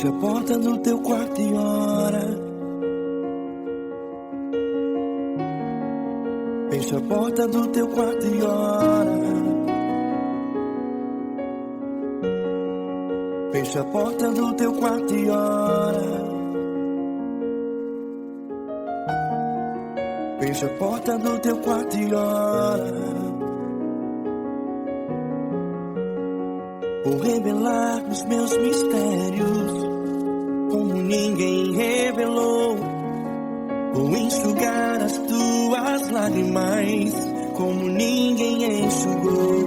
Fecha a porta do teu quarto e ora. Fecha a porta do teu quarto e ora. Fecha a porta do teu quarto e ora. Fecha a porta do teu quarto e ora. Vou revelar os meus mistérios como ninguém revelou. Vou enxugar as tuas lágrimas como ninguém enxugou.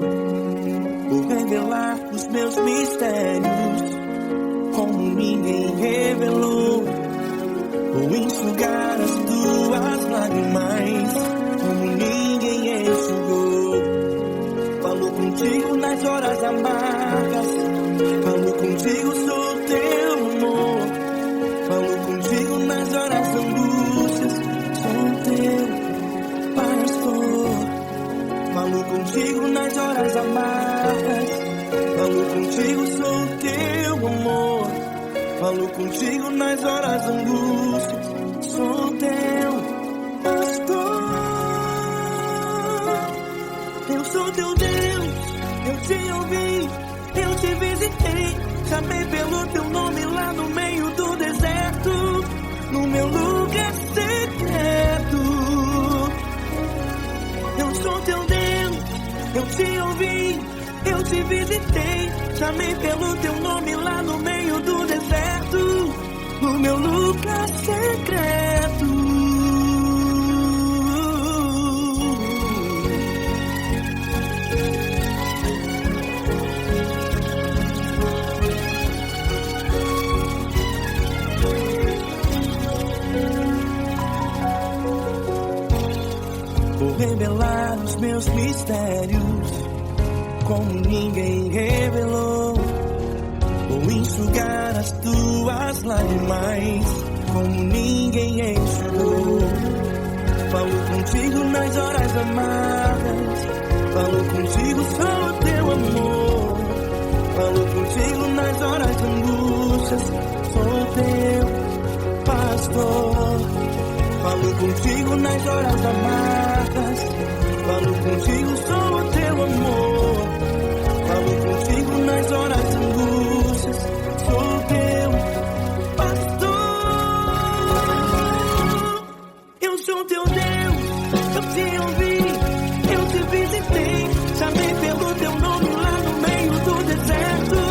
Vou revelar os meus mistérios como ninguém revelou. Vou enxugar as tuas lágrimas como ninguém enxugou. Falo contigo nas horas amargas, falo contigo, sou teu amor. Falo contigo nas horas angústias, sou teu pastor. Falo contigo nas horas amargas, falo contigo, sou teu amor. Falo contigo nas horas angústias, sou teu pastor. Eu sou teu Deus, eu te ouvi, eu te visitei. Chamei pelo teu nome lá no meio do deserto, no meu lugar secreto. Eu sou teu Deus, eu te ouvi, eu te visitei. Chamei pelo teu nome lá no meio do deserto, no meu lugar secreto. Vou revelar os meus mistérios como ninguém revelou. Vou enxugar as tuas lágrimas como ninguém enxugou. Falo contigo nas horas amargas, falo contigo, sou teu amor. Falo contigo nas horas angústias, sou teu pastor. Falo contigo nas horas amargas, falo contigo, sou teu amor. Falo contigo nas horas angústias, sou teu pastor. Eu sou teu Deus, eu te ouvi, eu te visitei. Chamei pelo teu nome lá no meio do deserto,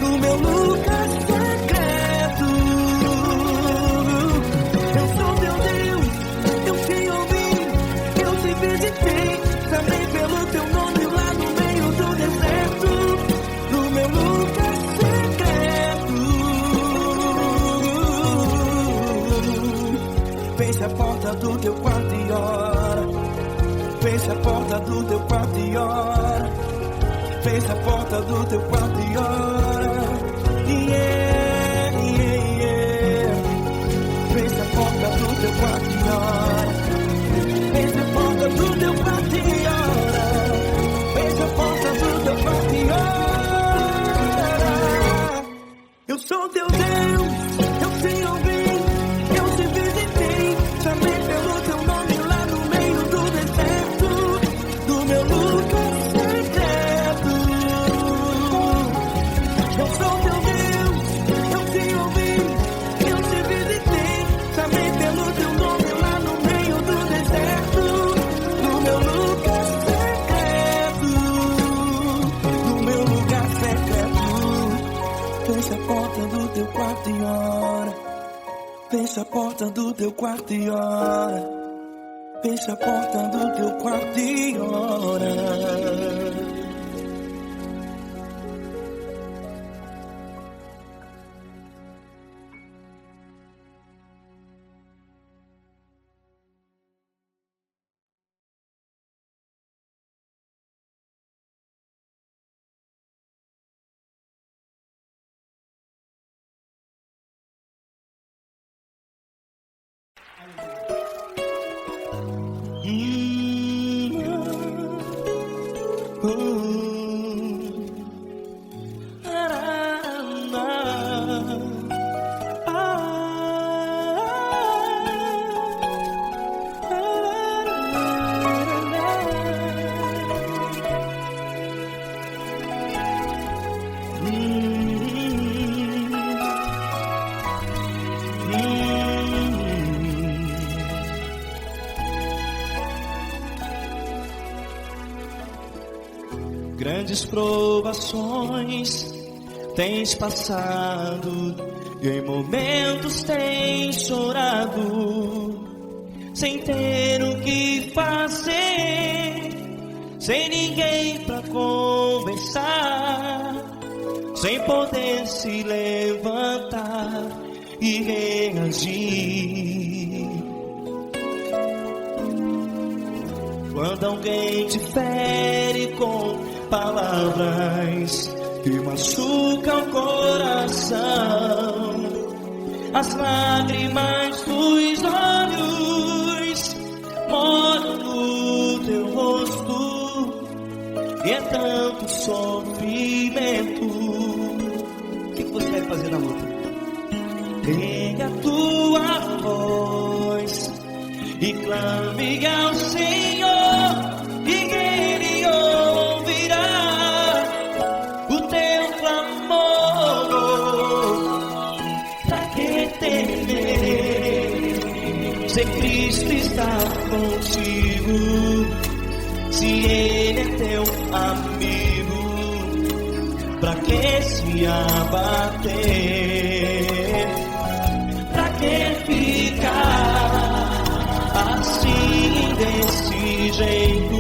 no meu lugar secreto. Eu sou teu Deus, eu te ouvi, eu te visitei. Chamei pelo teu nome lá no meio do deserto, no meu lugar secreto. Fecha a porta do teu quarto e ora. Fecha a porta do teu quarto e ora. Fecha a porta do teu quarto e ora. Yeah, yeah, yeah. Fecha a porta do teu quarto e ora. Fecha a porta do teu quarto e ora. Fecha a porta do teu quarto e ora. Eu sou teu Deus, eu te ouvi, eu te visitei. Chamei pelo teu nome lá no meio do deserto, do meu lugar secreto. Eu sou teu Deus, eu te ouvi, eu te visitei. Chamei pelo teu nome lá no meio do deserto, no meu lugar secreto, no meu lugar secreto. Fecha a porta do teu quarto e ora. Fecha a porta do teu quarto e ora. Fecha a porta do teu quarto e ora. Grandes provações tens passado, e em momentos tens chorado, sem ter o que fazer, sem ninguém pra conversar, sem poder se levantar e reagir. Quando alguém te fere com palavras que machucam o coração, as lágrimas dos olhos molham no teu rosto, e é tanto sofrimento. O que você vai fazer na luta? Pega a tua voz e clame ao Senhor, e Ele ouvirá o teu clamor. Pra que temer, se Cristo está contigo, se Ele é teu amigo? Pra que se abater? Pra que ficar assim, desse jeito?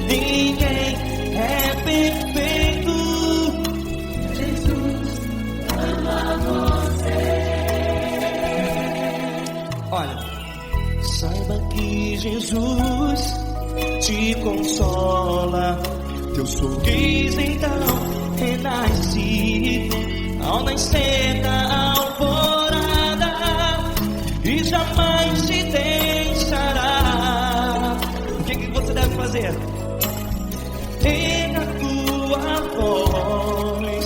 Ninguém é perfeito. Jesus ama você. Olha, saiba que Jesus te consola. Teu sorriso então renasce ao nascer da alvorada, e jamais te deixará. O que você deve fazer? Pega a tua voz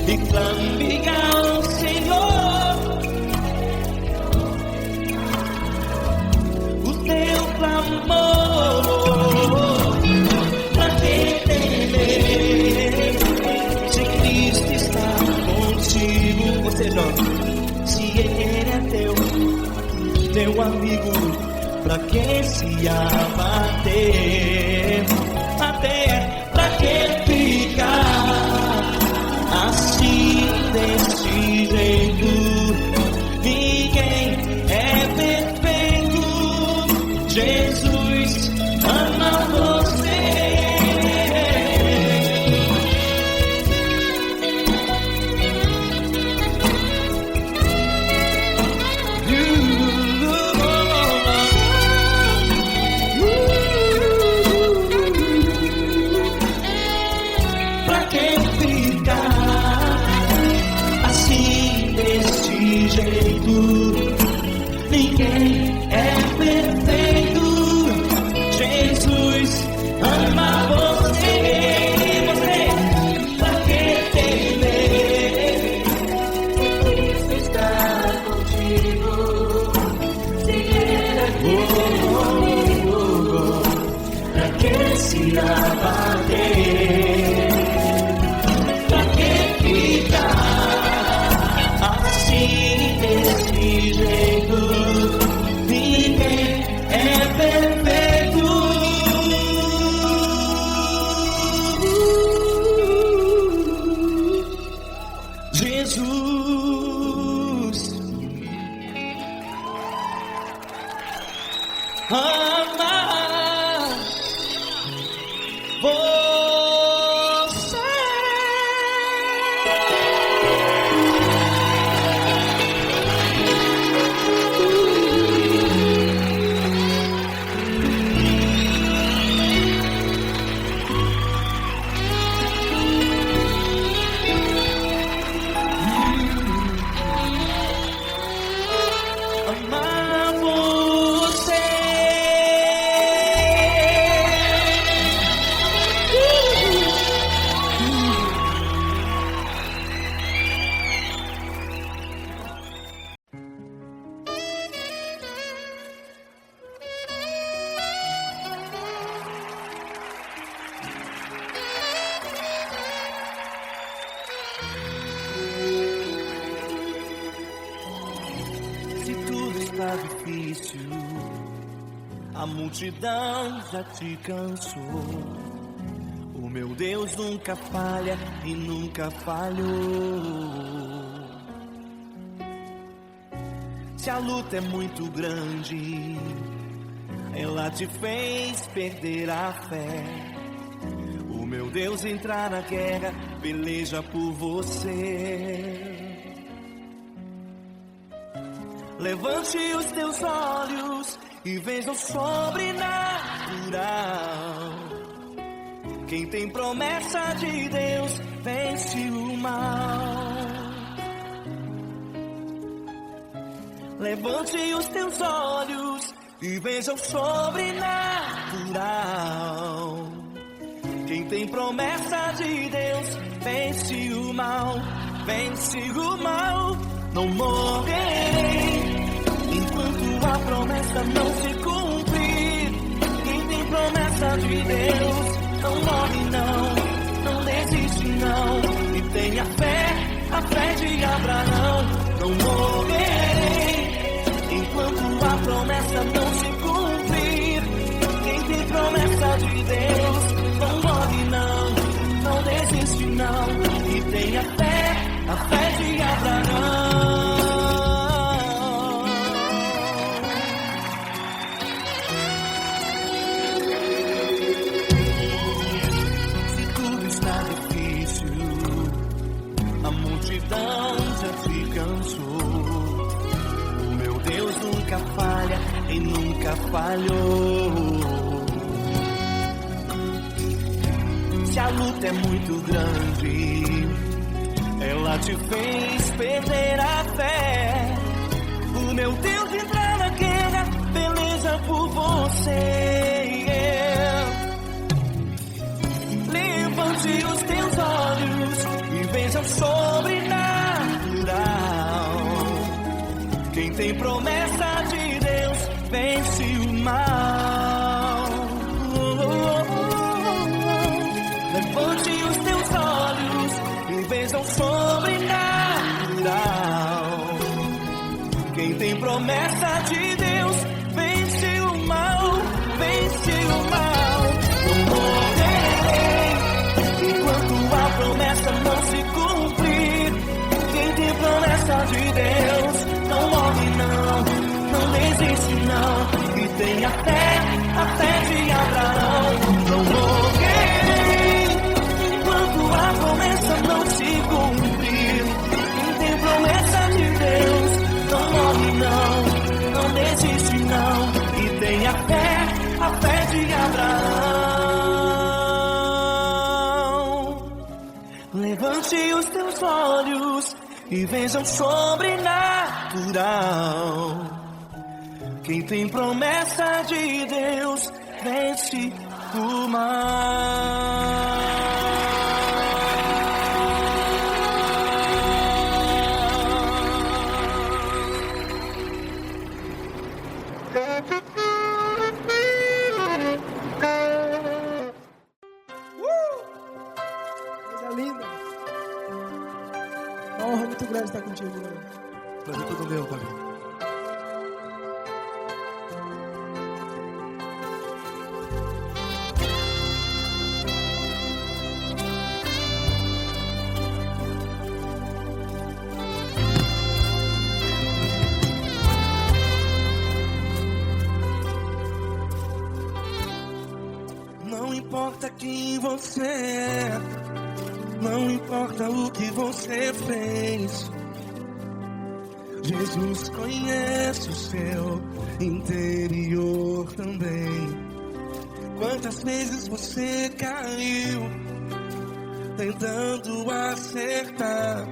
e clame ao Senhor, o teu clamor. Pra que temer, se Cristo está contigo? Você joga. Se Ele é teu amigo, pra que se abater? Até pra que ficar assim, desse jeito? Ninguém é perfeito. Jesus ama você. Ninguém é perfeito. Jesus ama você. Você, pra que temer? Cristo está contigo. Se Ele é comigo, pra que se abater? Pra que ficar assim, desse jeito? Ninguém é perfeito. Jesus ama você. Amar você. Se tudo está difícil, a multidão já te cansou. O meu Deus nunca falha e nunca falhou. Se a luta é muito grande, ela te fez perder a fé. O meu Deus entrar na guerra, peleja por você. Levante os teus olhos e veja o sobrenatural. Quem tem promessa de Deus vence o mal. Levante os teus olhos e veja o sobrenatural. Quem tem promessa de Deus vence o mal, vence o mal. Não morrerei enquanto a promessa não se cumprir. Quem tem promessa de Deus não morre não, não desiste não. E tenha fé, a fé de Abraão. Não morrerei enquanto a promessa não se cumprir. Quem tem promessa de Deus não morre não, não desiste não. E tenha fé, a fé de Abraão. Se tudo está difícil, a multidão já se cansou. O meu Deus nunca falha e nunca falhou. Se a luta é muito grande, ela te fez perder a fé. O meu Deus entrar na guerra, peleja por você. Levante os teus olhos e veja o sobrenatural. Quem tem promessa de Deus vence o mal. Levante os teus olhos e veja o sobrenatural. Quem tem promessa de Deus vence o mal, vence o mal. Não morrerei enquanto a promessa não se cumprir. Quem tem promessa de Deus não morre não, não desiste não. E tenha fé, a fé de Abraão. Não morrerei enquanto a promessa não se cumprir. Quem tem promessa de Deus não morre não, não desiste não. E tenha fé, a fé de Abraão. Levante os teus olhos e veja o sobrenatural. Quem tem promessa de Deus vence o mal. Coisa linda. Uma honra muito grande estar contigo, Lord. Prazer todo meu, Pai. Não importa quem você é, não importa o que você fez, Jesus conhece o seu interior também. Quantas vezes você caiu tentando acertar,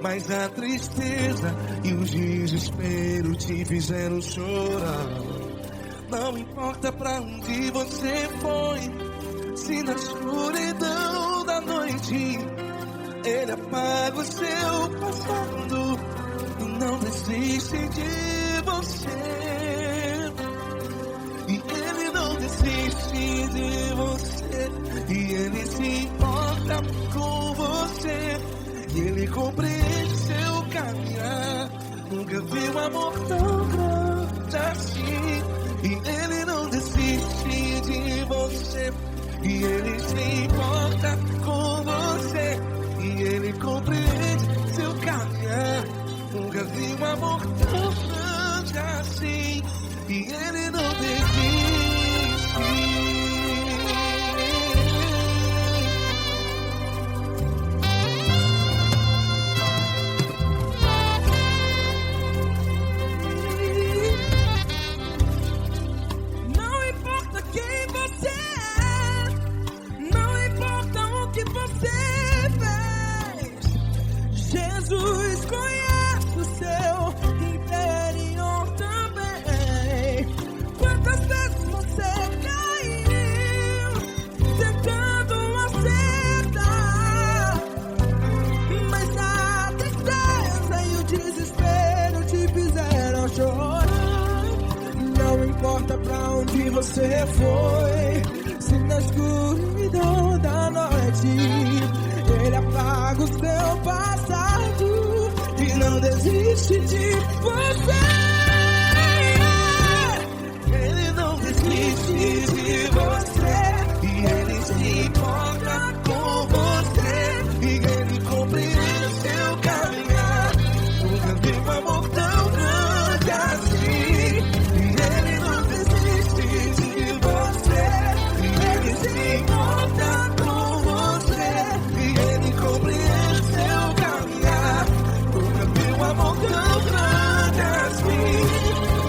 mas a tristeza e o desespero te fizeram chorar. Não importa pra onde você foi, se na escuridão da noite Ele apaga o seu passado e não desiste de você. E Ele não desiste de você, e Ele se importa com você, e Ele compreende seu caminhar. Nunca vi um amor tão grande assim. E Ele não desiste de você, E Ele se importa com você. E Ele compreende seu caminhar. Nunca vi um amor tão grande assim. E Ele não desiste. Não importa quem você é, não importa o que você fez, Jesus conhece o seu interior também. Quantas vezes você caiu tentando acertar, mas a tristeza e o desespero te fizeram chorar. Não importa pra onde você foi, se na escuridão da noite Ele apaga o seu passado e não desiste de você. Ele não desiste de você. E Ele se importa com você. E Ele compreende seu caminhar. Nunca vi um amor tão grande assim. E Ele não desiste de você. E Ele se importa com você. E Ele compreende seu caminhar. Nunca vi um amor tão grande assim.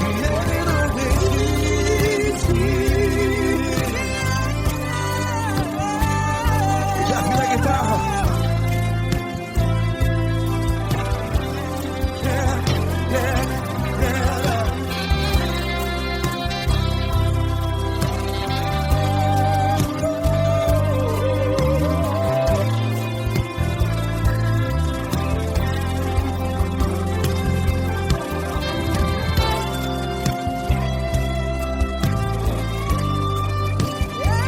E Ele não desiste. Já vi a guitarra.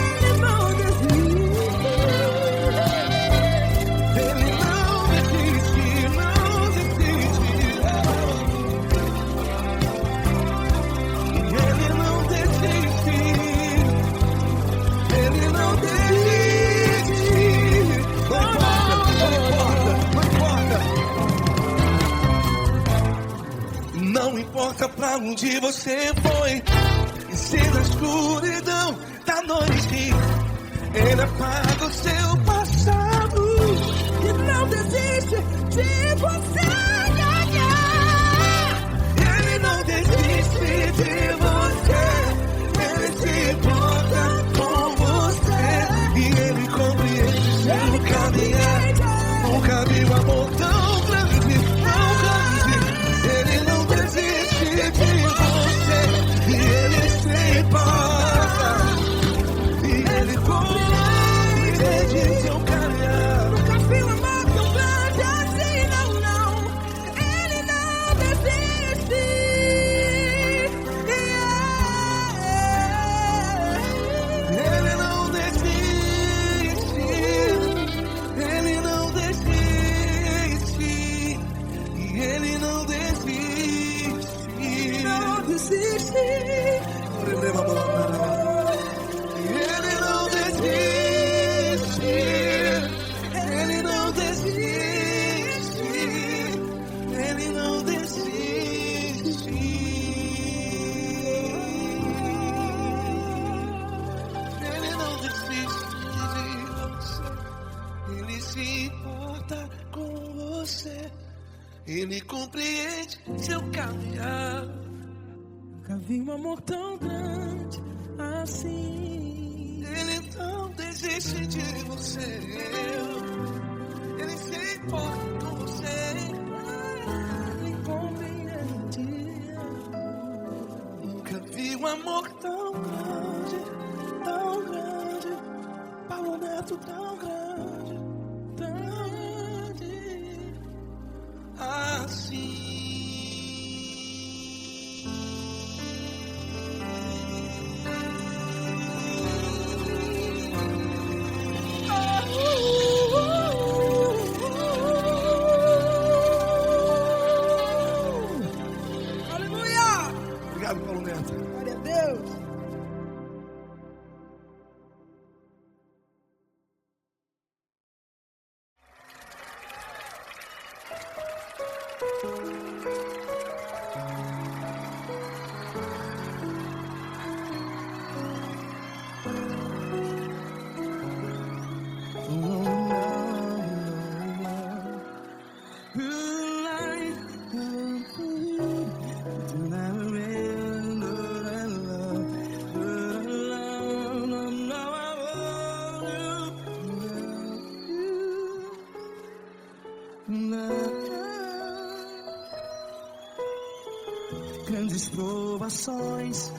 Ele não desiste. Ele não desiste, não desiste. Ele não desiste. Ele não desiste. Não importa pra onde você foi, e se na escuridão da noite Ele apaga o seu passado. E não desiste de você. Ele não desiste de você. Ele se importa com você. E Ele compreende seu caminhar. Nunca vi um amor tão grande, tão grande. Ele não desiste de você. E Ele se importa. E Ele compreende seu caminhar. Nunca vi um amor tão grande assim, não, não. Ele não desiste. Ele não desiste. Ele não desiste. E Ele não desiste. Não desiste. Ele não desiste. Ele não desiste. Ele não desiste. Ele não desiste de você. Ele se importa com você. Ele compreende seu caminhar. Nunca vi um amor tão grande assim. Ele não desiste de você. Ele se importa com você. Ele compreende. Nunca vi um amor tão grande, tão grande. Paulo Neto tão grande, tão grande assim. Glória a Deus. vezes provações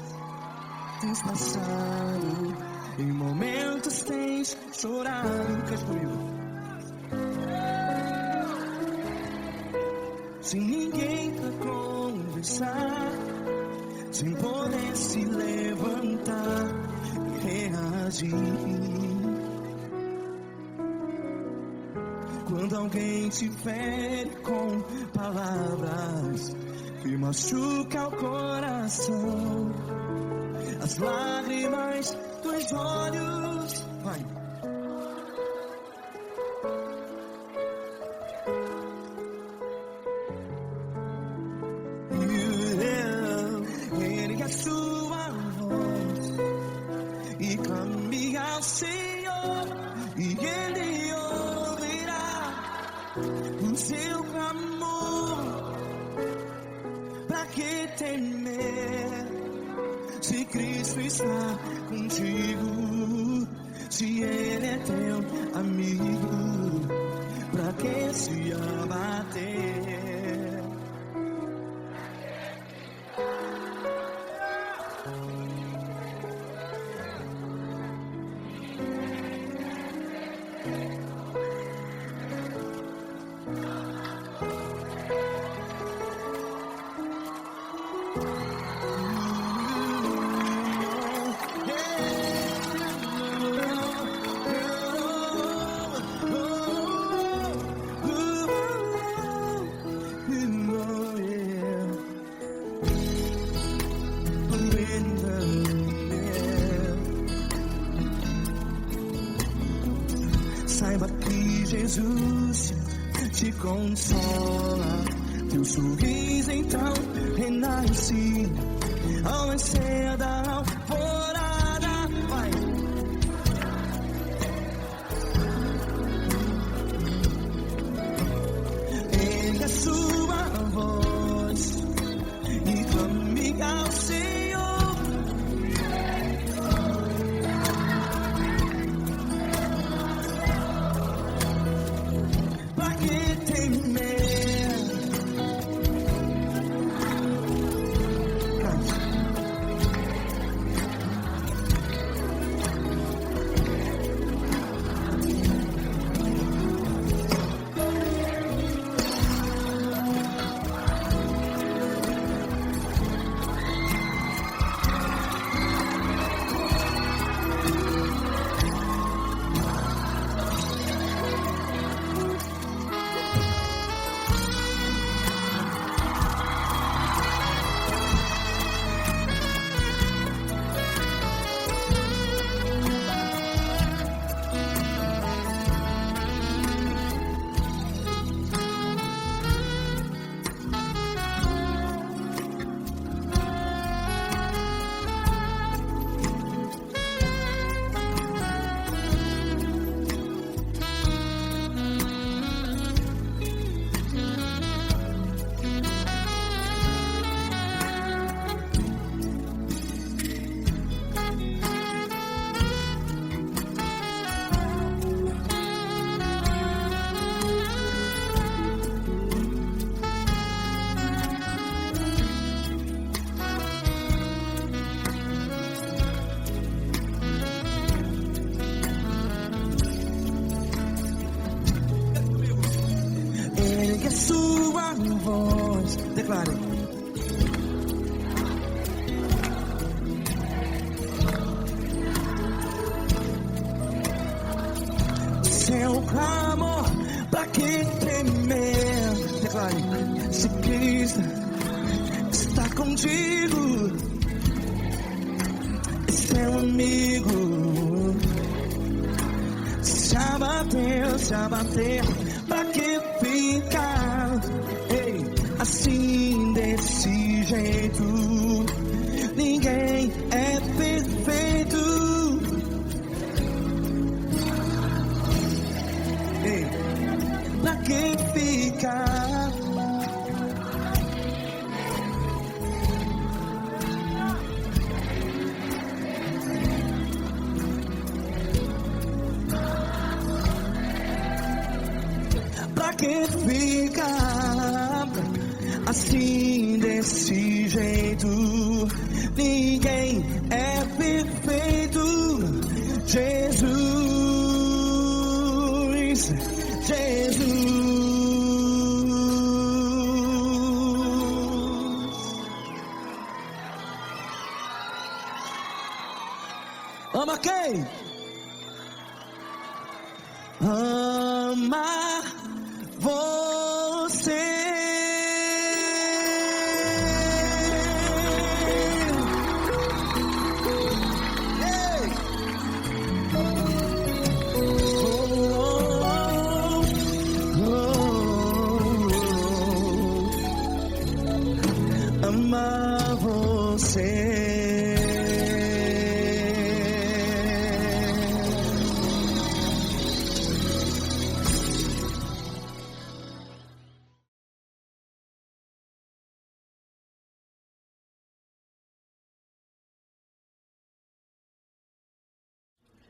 tens passado, em momentos tens chorado. Cante comigo. Sem ninguém pra conversar, sem poder se levantar e reagir. Quando alguém te fere com palavras que machuca o coração, as lágrimas dos olhos, vai. Ergue a sua voz e clame ao Senhor, e Ele ouvirá o seu clamor. Pra que temer, se Cristo está contigo? Se Ele é teu amigo, pra que se abater? Saiba que Jesus te consola, teu sorriso então renasce ao nascer da alvorada. Vai. Ergue a sua voz e clame ao Senhor. Pra que temer? Ergue a sua voz, declare. Seu clamor, pra que temer? Declare. Se Cristo está contigo, seu amigo, se abater, pra que ficar, ei, assim desse jeito? Ninguém é perfeito. Ei, pra que ficar? Pra que ficar assim desse jeito? Ama quem? Ama você. Amar você.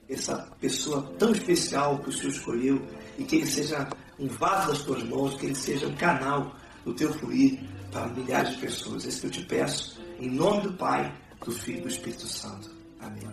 Essa pessoa tão especial que o Senhor escolheu, e que ele seja um vaso das tuas mãos, que ele seja um canal do teu fluir para milhares de pessoas. É isso que eu te peço, em nome do Pai, do Filho e do Espírito Santo. Amém.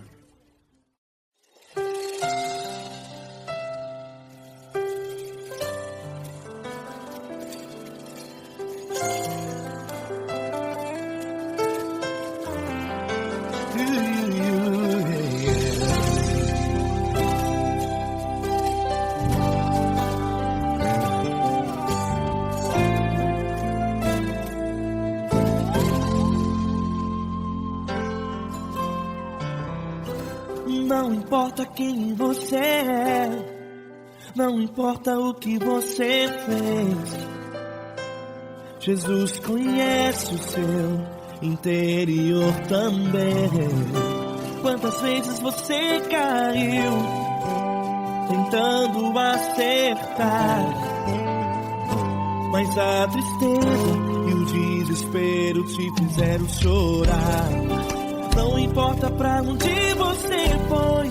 Não importa quem você é, não importa o que você fez, Jesus conhece o seu interior também. Quantas vezes você caiu tentando acertar, mas a tristeza e o desespero te fizeram chorar. Não importa pra onde você foi,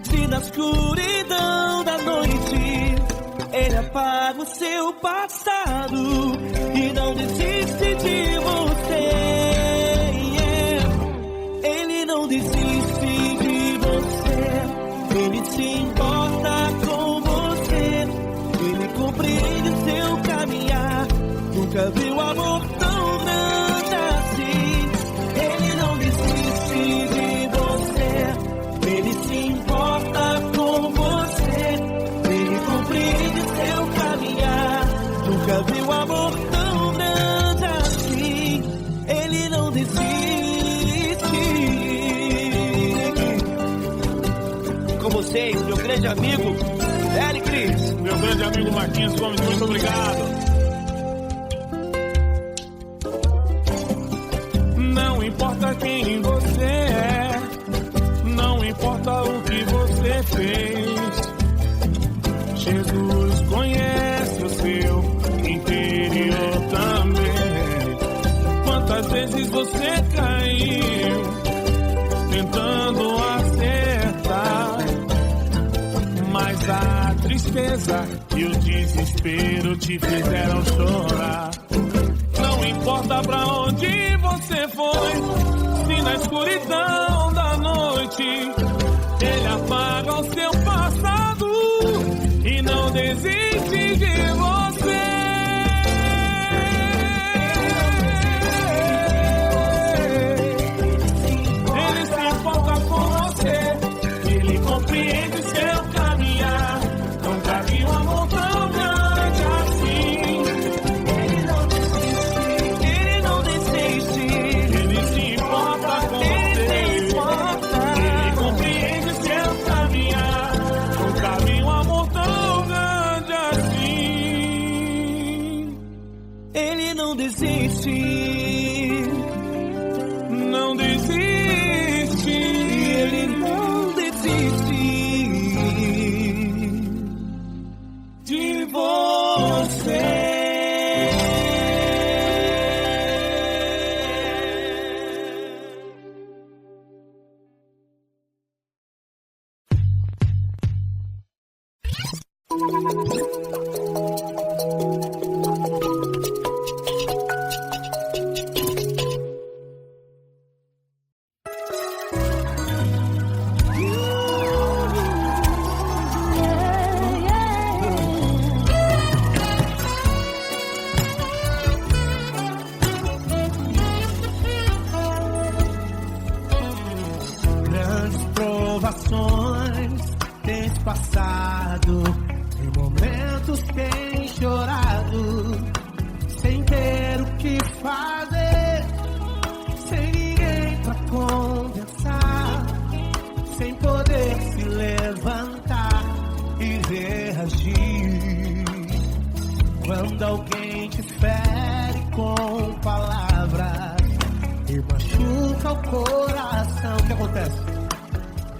se na escuridão da noite Ele apaga o seu passado e não desiste de você. Ele não desiste de você, Ele se importa com você, Ele compreende o seu caminhar. Nunca viu amor tão grande assim. Ele não desiste de você, Ele se importa com você, Ele compreende seu caminhar. Nunca viu amor tão grande assim. Ele não desiste. Com vocês, meu grande amigo Eli Cris. Meu grande amigo Marquinhos Gomes, muito obrigado. Não importa quem você é, não importa o que você fez, Jesus conhece o seu interior também. Quantas vezes você caiu tentando acertar, mas a tristeza e o desespero te fizeram chorar. Não importa pra onde você foi, se na escuridão da noite Ele apaga o seu passado e não desiste de você. Ele se importa com você, Ele compreende seu caminhar. Nunca vi um amor tão grande assim. Ele não desiste, Ele se importa com você, Ele compreende seu caminhar. Nunca vi um amor tão grande assim. Ele não desiste, não desiste, Ele não desiste de você. situações tens passado, em momentos tens chorado, sem ter o que fazer, sem ninguém pra conversar, sem poder se levantar e reagir. Quando alguém te fere com palavras e machuca o coração, o que acontece?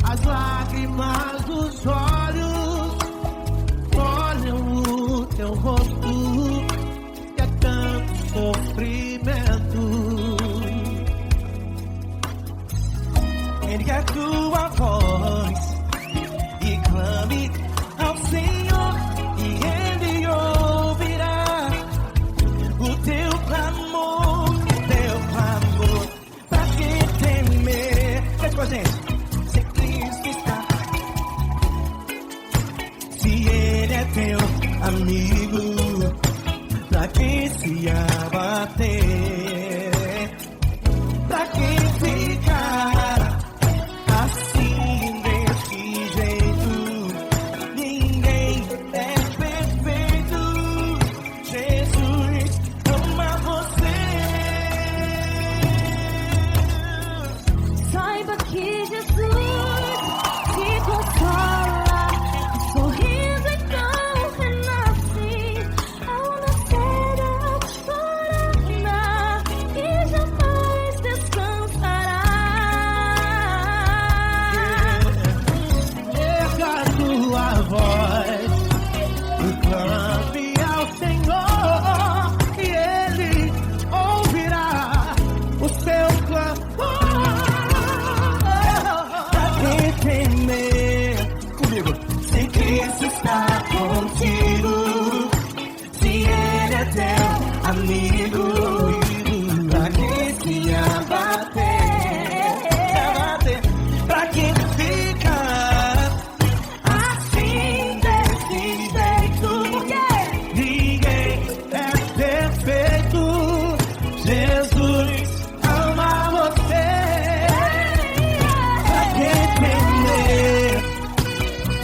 As lágrimas dos olhos molham o teu rosto, e é tanto sofrimento. Ergue a tua voz e clame ao Senhor, e Ele ouvirá o teu clamor, pra que temer? Vem com a gente. Se Cristo está, se Ele é teu amigo, pra que se abater? Pra que ficar assim desse jeito? Ninguém é perfeito. Jesus ama você. Saiba que Jesus te consola, o sorriso então renasce ao nascer da corona e jamais descansará. Erga a tua voz e clame ao Senhor, e Ele ouvirá o seu clamor. Pra que temer? Comigo. Se Cristo está contigo, se Ele é teu amigo, pra que se abater? Pra que ficar assim desse jeito? Ninguém é perfeito. Jesus ama você. Pra que temer?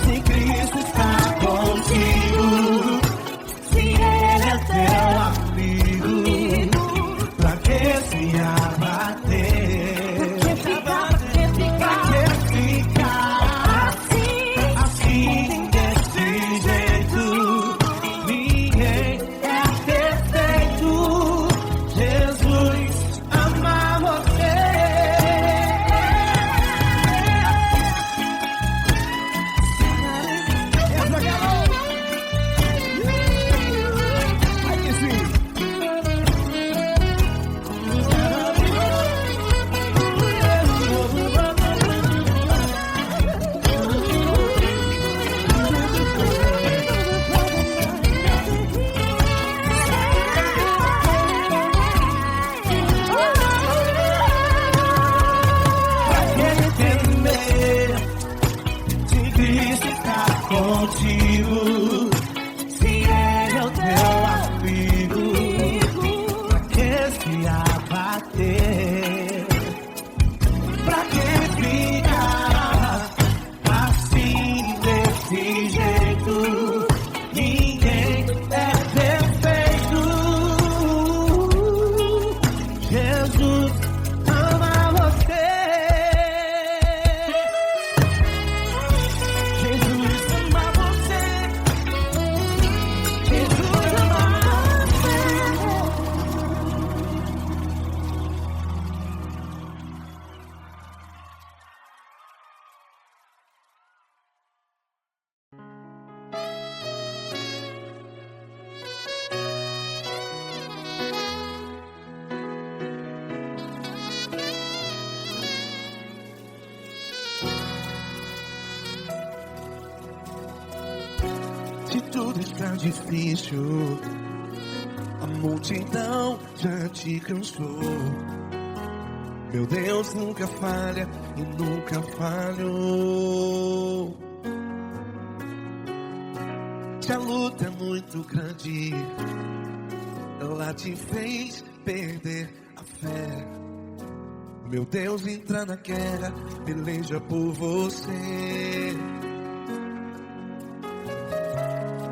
Se Cristo está contigo, se Ele é teu amigo, pra que se abater? Pra que ficar assim desse jeito? Ninguém é perfeito. Jesus ama você. Aí que sim. Pra que temer? Se Cristo está contigo, se Ele é o teu amigo, pra que se abater? Pra que ficar assim desse jeito? Ninguém é perfeito. Jesus ama você. Jesus ama você. Jesus ama você. Se tudo está difícil, a multidão já te cansou. Meu Deus nunca falha e nunca falhou. Se a luta é muito grande, ela te fez perder a fé. Meu Deus entra na guerra, peleja por você.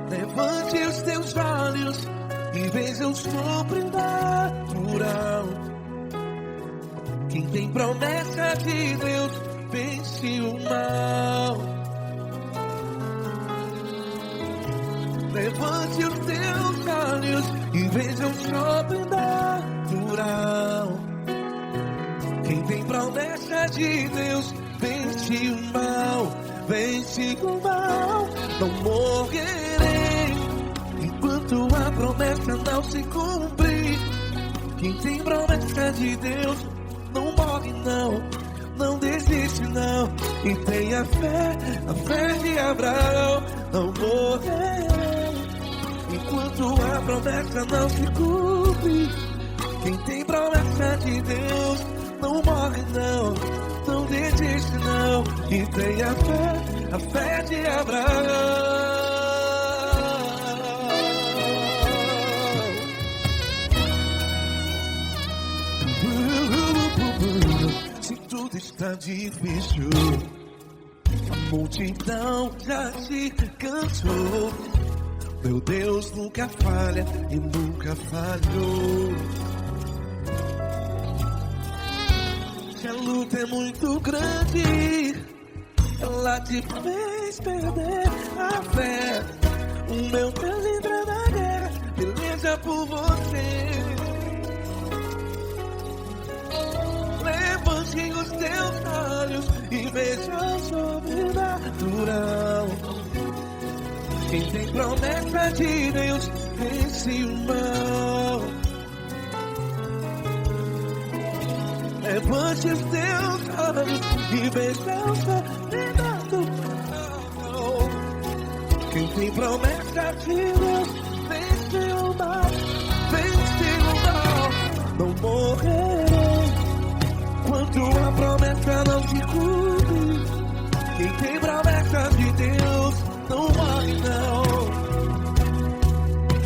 Levante os teus olhos e veja o sobrenatural. Quem tem promessa de Deus vence o mal. Levante os teus olhos e veja o sobrenatural. Quem tem promessa de Deus vence o mal, vence o mal. Não morrerei enquanto a promessa não se cumprir. Quem tem promessa de Deus não morre não, não desiste não. E tenha a fé de Abraão. Não morrerei enquanto a promessa não se cumpre. Quem tem promessa de Deus não morre não, não desiste não. E tenha a fé de Abraão. Se tudo está difícil, a multidão já se cansou. Meu Deus nunca falha e nunca falhou. Se a luta é muito grande, ela te fez perder a fé. O meu Deus entra na guerra, peleja por você. Levante os teus olhos e veja o sobrenatural. Quem tem promessa de Deus vence o mal. Levante os teus olhos e veja o sobrenatural. Quem tem promessa de Deus vence o mal, vence o mal. Não morrerei enquanto a promessa não se cumpre. Quem tem promessa de Deus não morre não.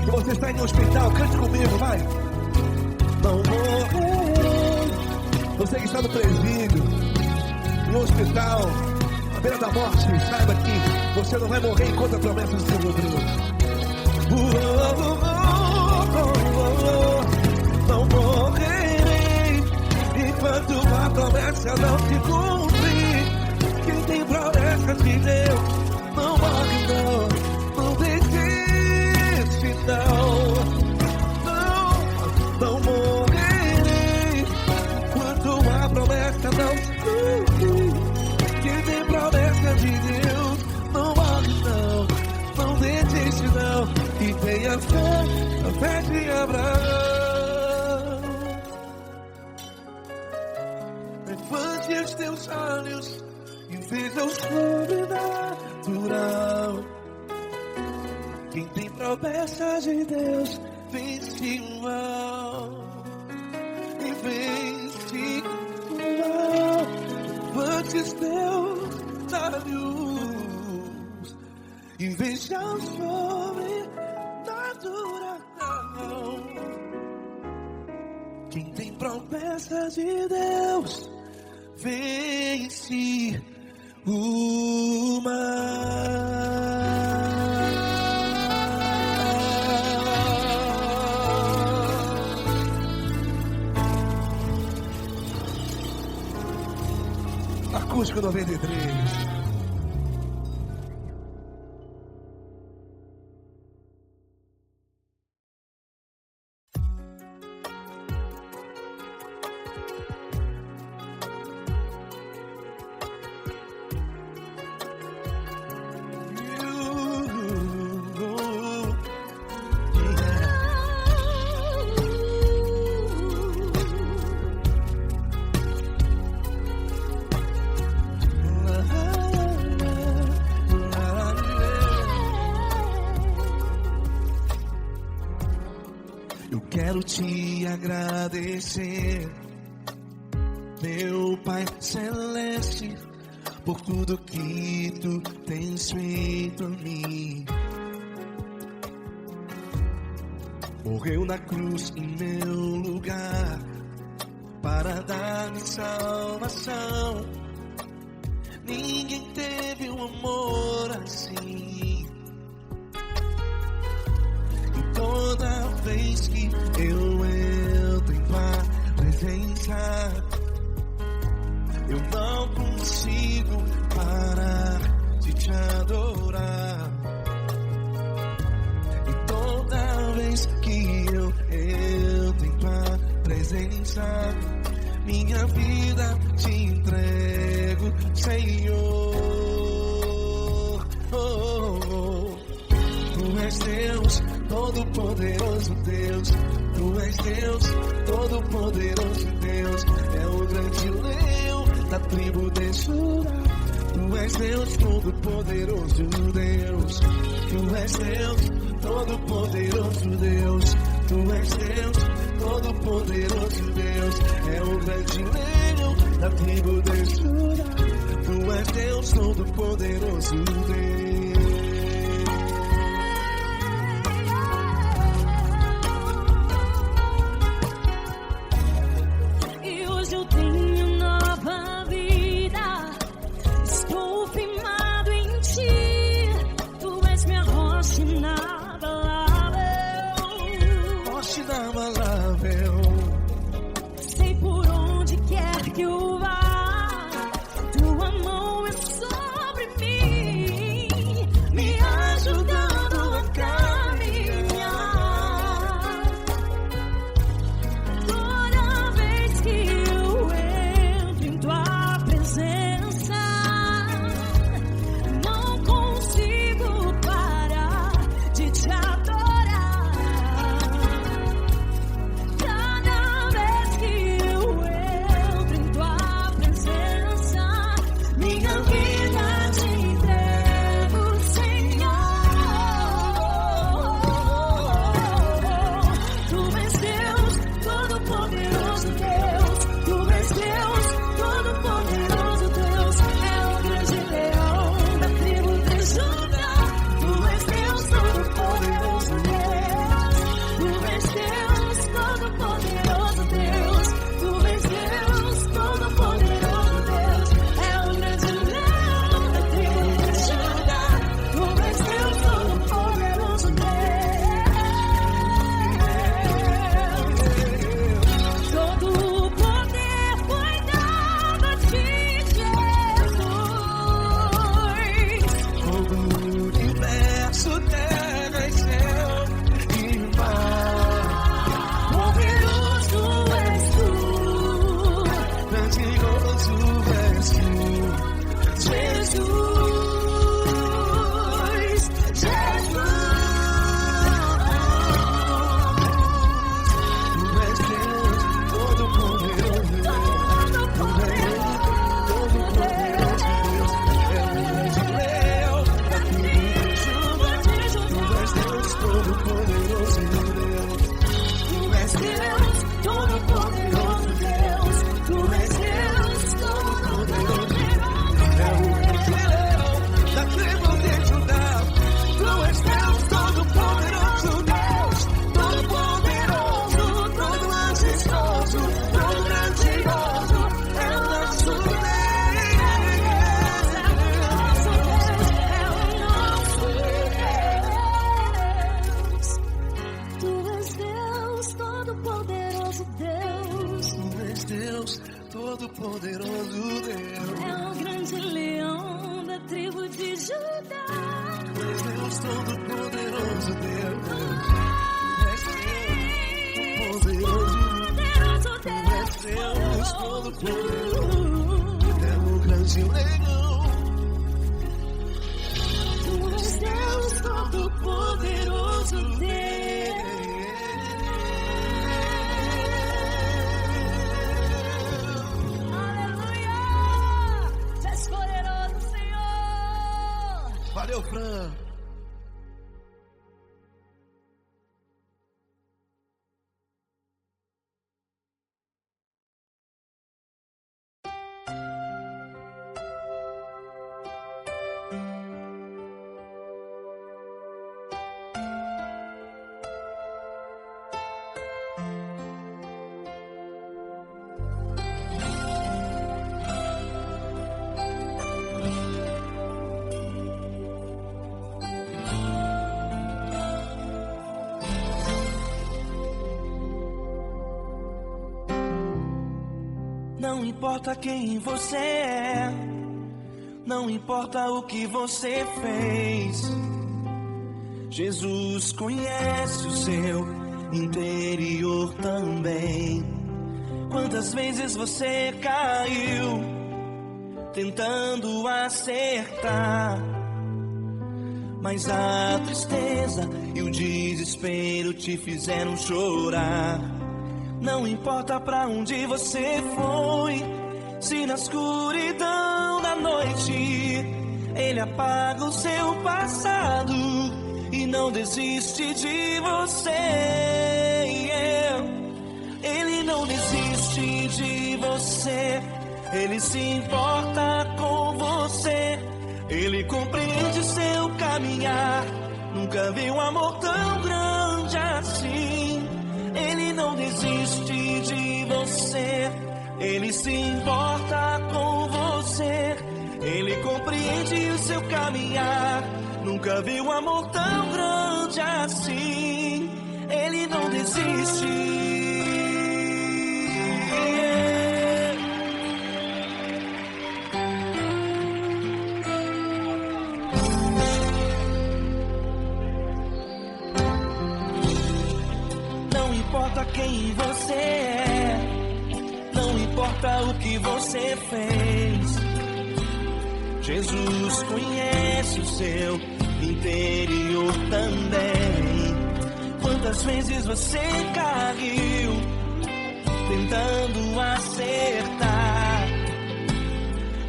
Se você está em um hospital, cante comigo, vai. Não morrerei. Você que está no presídio, no hospital, à beira da morte, saiba que você não vai morrer enquanto a promessa não se cumprir. Não morrerei enquanto a promessa não se cumprir. Quem tem promessa de Deus não morre não, não desiste não. Não morrerei enquanto a promessa não se cumprir. Quem tem promessa de Deus não morre não, não desiste não. E tenha a fé de Abraão. Levante os teus olhos e veja o sobrenatural. Quem tem promessa de Deus vence o mal, e vence o mal. Levante os teus olhos e veja o sobrenatural. Quem tem promessa de Deus vence o mal. Acústico 93. Quero te agradecer, meu Pai Celeste, por tudo que tu tens feito a mim. Morreu na cruz em meu lugar, para dar-me salvação. Ninguém teve um amor assim. E toda vez que eu entro em tua presença, eu não consigo parar de te adorar. E toda vez que eu entro em tua presença, minha vida te entrego, Senhor. Tu és Deus, todo-poderoso Deus. Tu és Deus, todo-poderoso Deus. É o grande leão da tribo de Judá. Tu és Deus, todo-poderoso Deus. Tu és Deus, todo-poderoso Deus. Tu és Deus, todo-poderoso Deus. É o grande leão da tribo de Judá. Tu és Deus, todo-poderoso Deus. Sei por onde quer que eu vá, tua mão é sobre mim, me ajudando a caminhar. Toda vez que eu entro em tua presença, não consigo parar de te adorar. Todo-poderoso Deus. É o grande leão da tribo de Judá. Tu és Deus, todo-poderoso Deus. Tu és Deus, todo-poderoso. É o grande leão. Tu és Deus, todo-poderoso Deus. Valeu, Fran. Não importa quem você é, não importa o que você fez, Jesus conhece o seu interior também. Quantas vezes você caiu tentando acertar, mas a tristeza e o desespero te fizeram chorar. Não importa pra onde você foi, se na escuridão da noite Ele apaga o seu passado e não desiste de você. Ele não desiste de você, Ele se importa com você, Ele compreende seu caminhar. Nunca vi um amor tão grande assim. Ele não desiste de você, Ele se importa com você, Ele compreende o seu caminhar. Nunca vi um amor tão grande assim. Ele não desiste. Não importa quem você é, não importa o que você fez, Jesus conhece o seu interior também. Quantas vezes você caiu tentando acertar,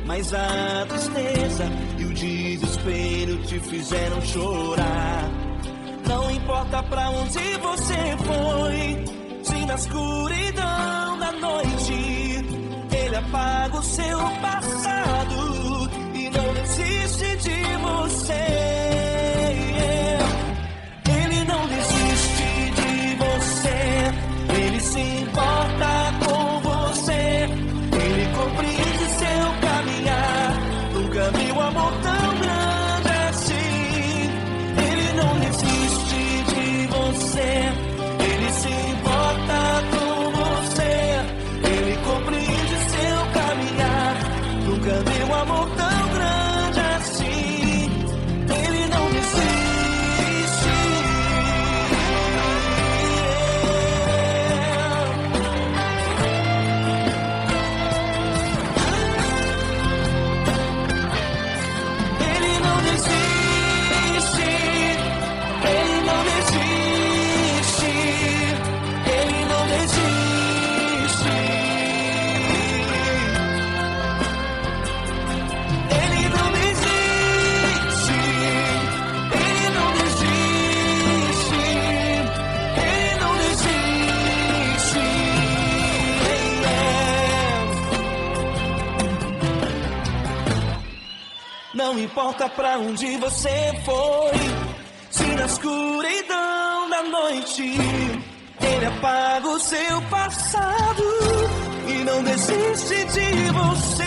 mas a tristeza e o desespero te fizeram chorar. Não importa pra onde você foi, se na escuridão da noite Ele apaga o seu passado e não desiste de você. Ele não desiste de você, Ele se importa com você, Ele compreende seu caminhar. Nunca vi um amor tão grande assim. Ele não desiste de você, Ele se importa com você, Ele compreende seu caminhar. Nunca vi um amor tão grande assim. Ele não desiste. Ele não desiste. Ele não desiste. Ele não desiste. Ele não desiste. Ele não desiste. Ele não desiste. Não importa pra onde você foi, se na escuridão da noite Ele apaga o seu passado e não desiste de você.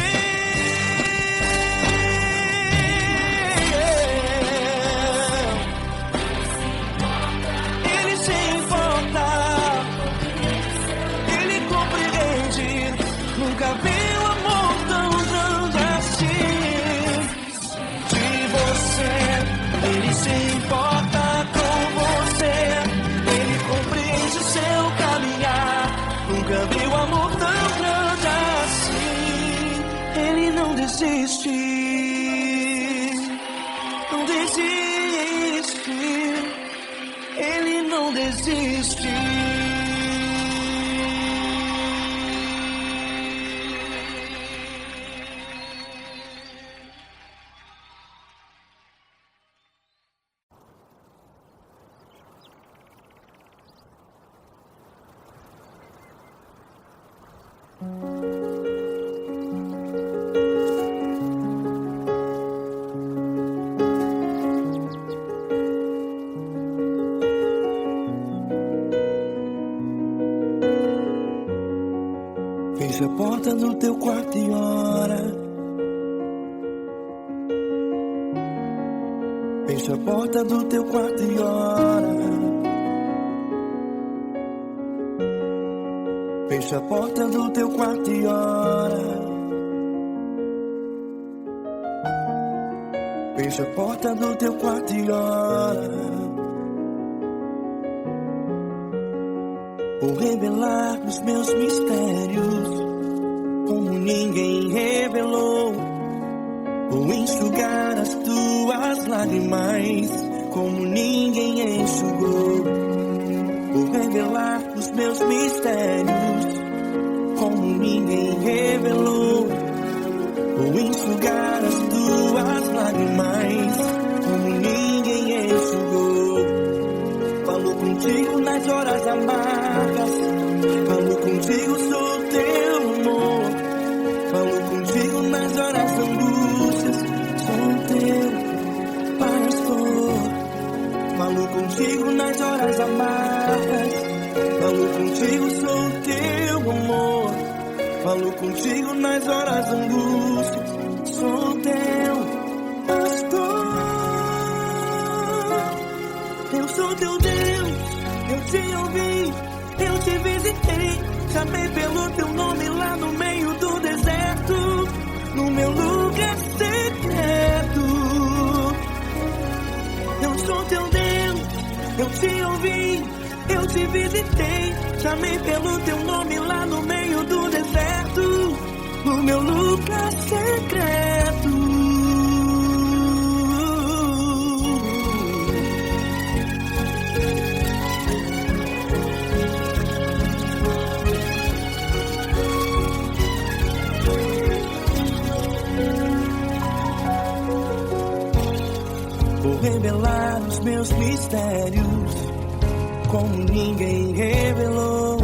Ele se importa, Ele compreende. Nunca vi um amor tão grande assim. De você, Ele se importa com você, Ele compreende o seu caminhar. Nunca vi um amor tão grande assim. Ele não desiste, não desiste. Ele não desiste. Fecha a porta do teu quarto e ora. Fecha a porta do teu quarto e ora. Fecha a porta do teu quarto e ora. Fecha a porta do teu quarto e ora. Vou revelar os meus mistérios como ninguém revelou. Vou enxugar as tuas lágrimas como ninguém enxugou. Vou revelar os meus mistérios como ninguém revelou. Vou enxugar as tuas lágrimas como ninguém enxugou. Falo contigo nas horas amargas, falo contigo, sou teu amor. Falo contigo nas horas angústias, sou teu pastor. Falo contigo nas horas amargas, falo contigo, sou teu amor. Falo contigo nas horas angústias, sou teu pastor. Eu sou teu Deus, eu te ouvi, eu te visitei. Chamei pelo teu nome lá no meio do deserto, no meu lugar secreto. Eu sou teu Deus, eu te ouvi, eu te visitei. Chamei pelo teu nome lá no meio do deserto, no meu lugar secreto. Vou revelar os meus mistérios como ninguém revelou.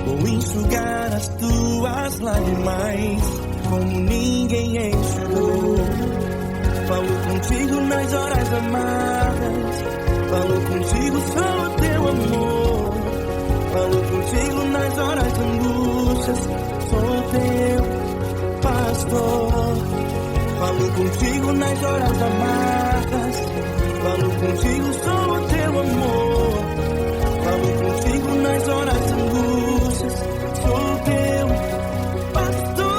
Vou enxugar as tuas lágrimas como ninguém enxugou. Falo contigo nas horas amargas, falo contigo, sou teu amor. Falo contigo nas horas angústias, sou teu pastor. Falo contigo nas horas amargas, falo contigo, sou teu amor. Falo contigo nas horas angústias, sou teu pastor.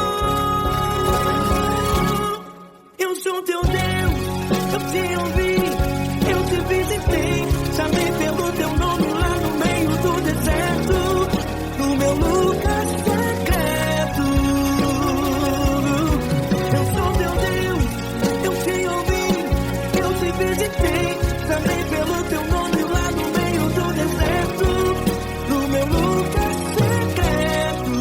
Eu sou teu Deus, eu te ouvi, eu te visitei. Chamei pelo teu nome lá no meio do deserto, no meu lugar secreto. Eu sou teu Deus, eu te ouvi, eu te visitei. Chamei pelo teu nome lá no meio do deserto, no meu lugar secreto.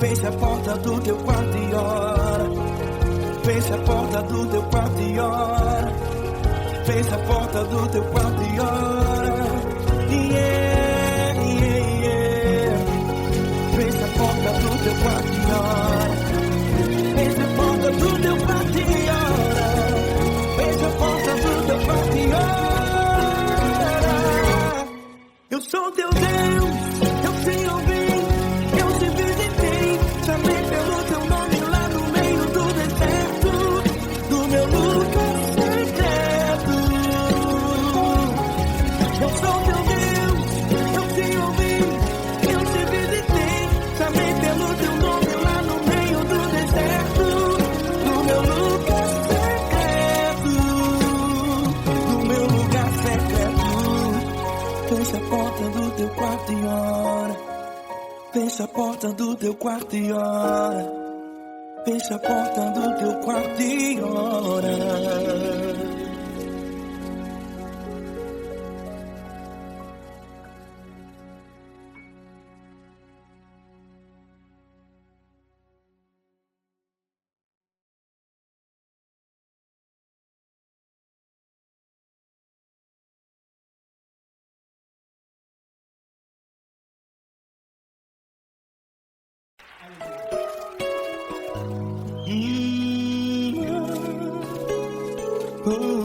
Fecha a porta do teu quarto e ora. Fecha a porta do teu quarto e ora. Fecha a porta do teu quarto e ora. Yeah, yeah, yeah. Fecha a porta do teu quarto e ora. Fecha a porta do teu quarto e ora. Fecha a porta do teu quarto e ora. Eu sou teu Deus, eu te ouvi, eu te visitei. Chamei pelo teu nome lá no meio do deserto, no meu lugar secreto. Eu sou teu Deus, eu te ouvi, eu te visitei. Chamei pelo teu nome lá no meio do deserto, no meu lugar secreto, no meu lugar secreto. Fecha a porta do teu quarto e ora. Fecha a porta do teu quarto e ora. Fecha a porta do teu quarto e ora. Oh.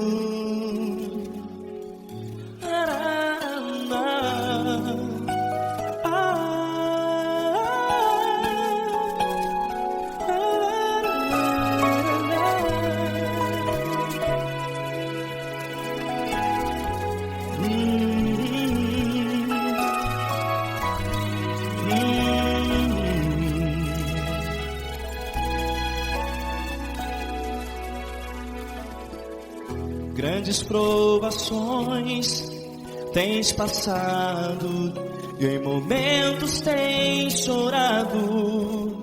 Grandes provações tens passado, e em momentos tens chorado,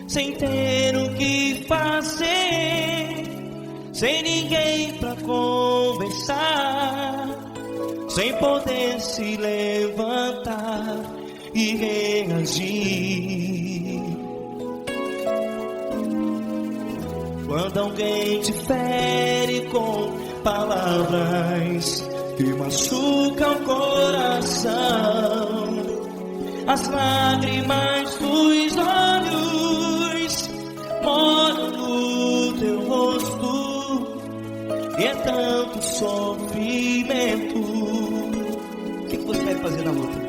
sem ter o que fazer, sem ninguém pra conversar, sem poder se levantar e reagir. Quando alguém te fere com palavras que machucam o coração, as lágrimas dos olhos molham no teu rosto, e é tanto sofrimento. O que você vai fazer na luta?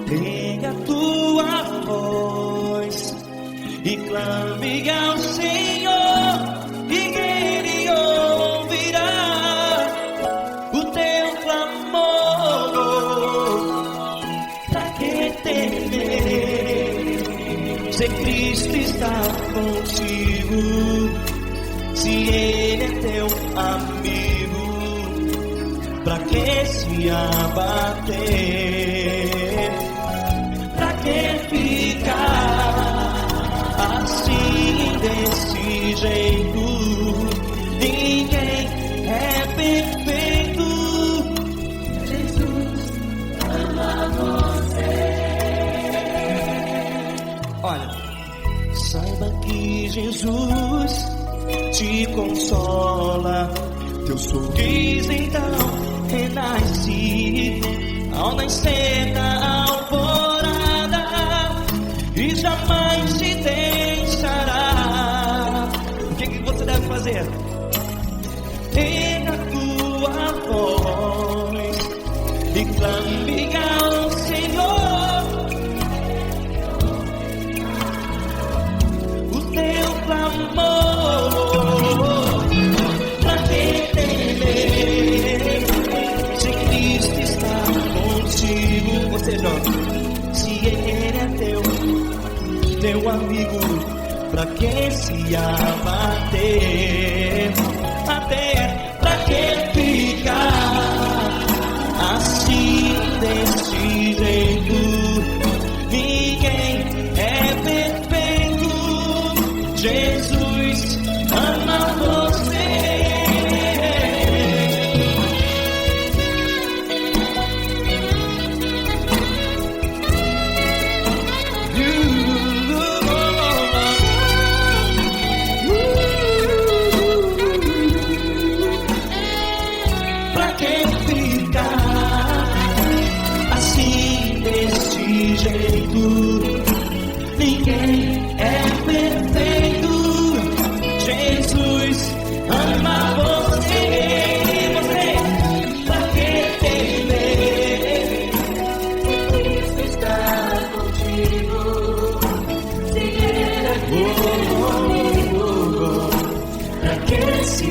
Pega a tua voz e clame ao Senhor, e Ele ouvirá o teu clamor. Pra que temer, se Cristo está contigo, se Ele é teu amigo? Pra que se abater? Pra que ficar assim, desse jeito? Ninguém é perfeito. Jesus ama você. Olha, saiba que Jesus te consola. Teu sorriso então renasce ao nascer da alvorada, e jamais te deixará. O que você deve fazer? Pega a tua voz e clame ao Senhor, o teu clamor. Pra que temer, se Cristo está contigo? Ou seja, se Ele é teu amigo, pra que se abater? Até pra que ficar assim, desse jeito? Ninguém é perfeito. Jesus ama você. Pra que ficar assim, desse jeito? Ninguém é perfeito. Jesus ama você. Pra que temer? Cristo está contigo. Se Ele é teu amigo, pra que se